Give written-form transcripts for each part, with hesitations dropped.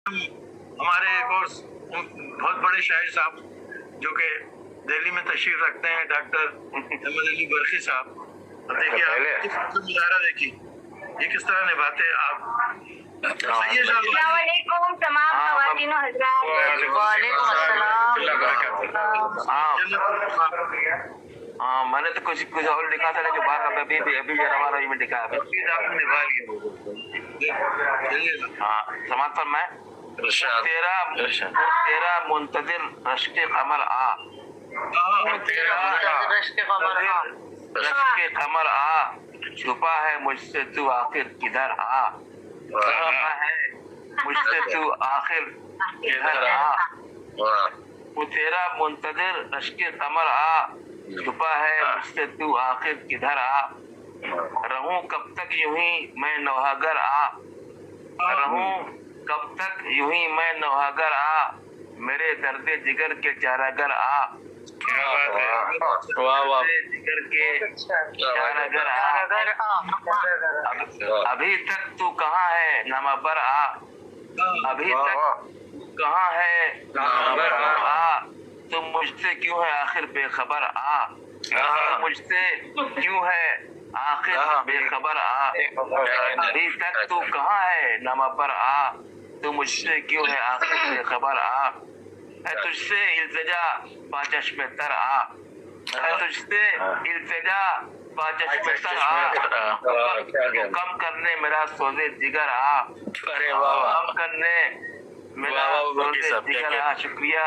ہمارے ایک اور بہت بڑے شاعر صاحب جو کہ دہلی میں تشریف رکھتے ہیں، ڈاکٹر احمد علی برقی صاحب، دیکھیے آپ مظاہرہ دیکھیے یہ کس طرح نبھاتے ہیں آپ۔ السلام علیکم تمام خواتین و حضرات۔ وعلیکم السلام۔ ہاں میں نے تو کچھ اور لکھا تھا لیکن بعد ابھی روا روی میں لکھا ہے۔ آپ نے نبھا لیا۔ ہاں سماعت پر میں تیرا منتظر رشک قمر آ، رشک قمر آ، چھپا ہے مجھ سے تو آخر کدھر آ، چھپا ہے مجھ سے تو آخر کدھر آ، وہ تیرا منتظر رشک قمر آ، چھپا ہے مجھ سے تو آخر کدھر آ، رہوں کب تک یوں ہی میں نوحگر آ، رہوں کب تک یوں ہی میں نوحگر آ، میرے درد جگر کے چارہ آ، جگر کے چارہ آ، ابھی تک تو کہاں ہے نامبر آ، ابھی تک کہاں ہے نامبر آ، تم مجھ سے کیوں ہے آخر بے خبر آ، مجھ سے کیوں ہے آخر بے خبر آ، ابھی تک تو کہاں ہے نامبر آ، تو مجھ سے کیوں ہے آخر بے خبر آ، ہے تجھ سے التجا با چشم تر آ، ہے تجھ سے التجا با چشم تر آ، تو کم کرنے میرا سوزے جگر آ، کم کرنے میرا سوزے جگر آ، شکریہ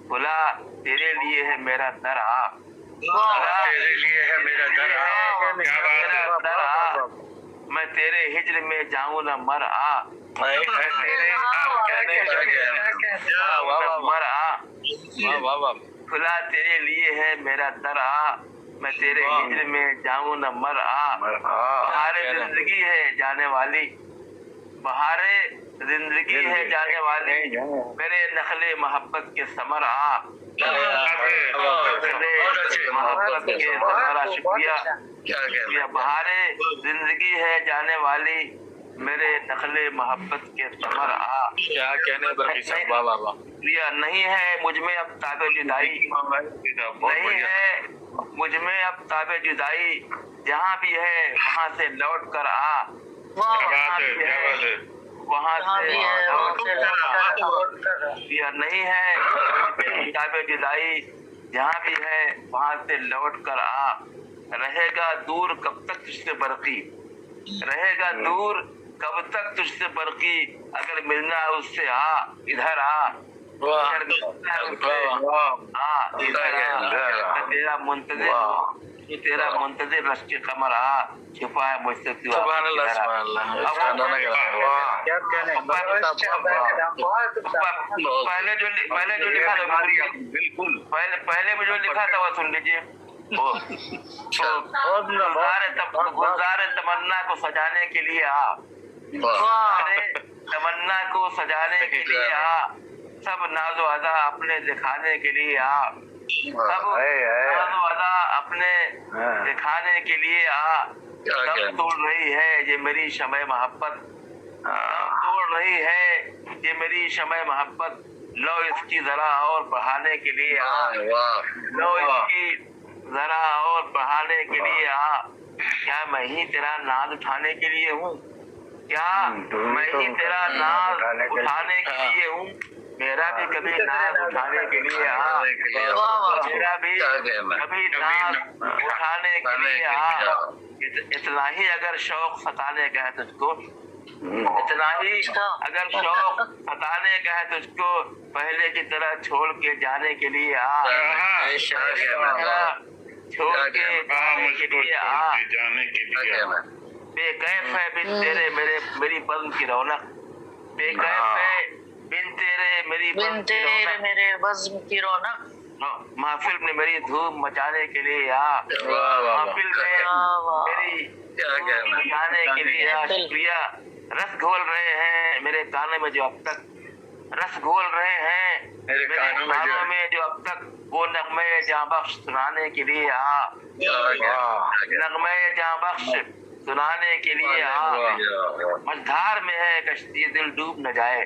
بھلا تیرے لیے ہے میرا در آ، تیرے لیے ہے میرا در آ، میرا در آ، میں تیرے ہجر میں جاؤں نہ مر آ، مر آ، کھلا تیرے لیے ہے میرا در آ، میں تیرے ہجر میں جاؤں نہ مر آ، بہار زندگی ہے جانے والی، بہار زندگی ہے جانے والی، میرے نخل محبت کے ثمر آ، محبت کے ثمر آ، شکریہ بہار زندگی ہے جانے والی، میرے نخل محبت کے ثمر آ، کیا کہنے برقی صاحب، واہ واہ واہ۔ نہیں ہے مجھ میں اب تاب جدائی، نہیں ہے مجھ میں اب تاب جدائی، جہاں بھی ہے وہاں سے لوٹ کر آ، جہاں بھی ہے وہاں سے لوٹ کر آ، یا نہیں ہے مجھ میں تاب جدائی، جہاں بھی ہے وہاں سے لوٹ کر آ، رہے گا دور کب تک تجھ سے برقی، رہے گا دور کب تک تجھ سے برقی، اگر ملنا ہے اس سے آ ادھر آ، اگر ملنا ہے اس سے آ ادھر آ، میں تیرا منتظر رشک قمر آ، چھپا ہے مجھ سے تو سبحان اللہ سبحان اللہ۔ پہلے جو لکھا تھا بالکل پہلے میں جو لکھا تھا وہ سن لیجیے، گلزار تمنا کو سجانے کے لیے آ، تمنا کو سجانے کے لیے آ، سب ناز و ادا اپنے دکھانے کے لیے آ، سب ناز و ادا اپنے دکھانے کے لیے آ، دم توڑ رہی ہے یہ میری شمع محبت، دم توڑ رہی ہے یہ میری شمع محبت، لو اس کی ذرا اور بڑھانے کے لیے آ، لو اس کی ذرا اور بڑھانے کے لیے آ، کیا میں ہی تیرا ناز اٹھانے کے لیے ہوں، کیا میں ہی تیرا ناز اٹھانے کے لیے ہوں، میرا بھی کبھی ناز اٹھانے کے لیے آ، میرا بھی کبھی ناز اٹھانے کے لیے آ، اتنا ہی اگر شوق ستانے کا ہے تجھ کو، اتنا ہی اگر شوق ستانے کا ہے تجھ کو، پہلے کی طرح چھوڑ کے جانے کے لیے آ، چھوڑ کے جانے کے لیے آ، بے کیف ہے بن تیرے میری بزم کی رونق، بے کیف ہے بن تیرے میری بزم کی رونق، محفل میں میری دھوم مچانے کے لیے آ، محفل میں میری دھوم مچانے کے لیے آ، شکریہ رس گھول رہے ہیں میرے کانوں میں جو اب تک، رس گھول رہے ہیں میرے کانوں میں جو اب تک، وہ نغمے جاں بخش سنانے کے لیے آ، نغمے جاں بخش سنانے کے لیے آ، مجھدھار میں ہے کشتی دل ڈوب نہ جائے،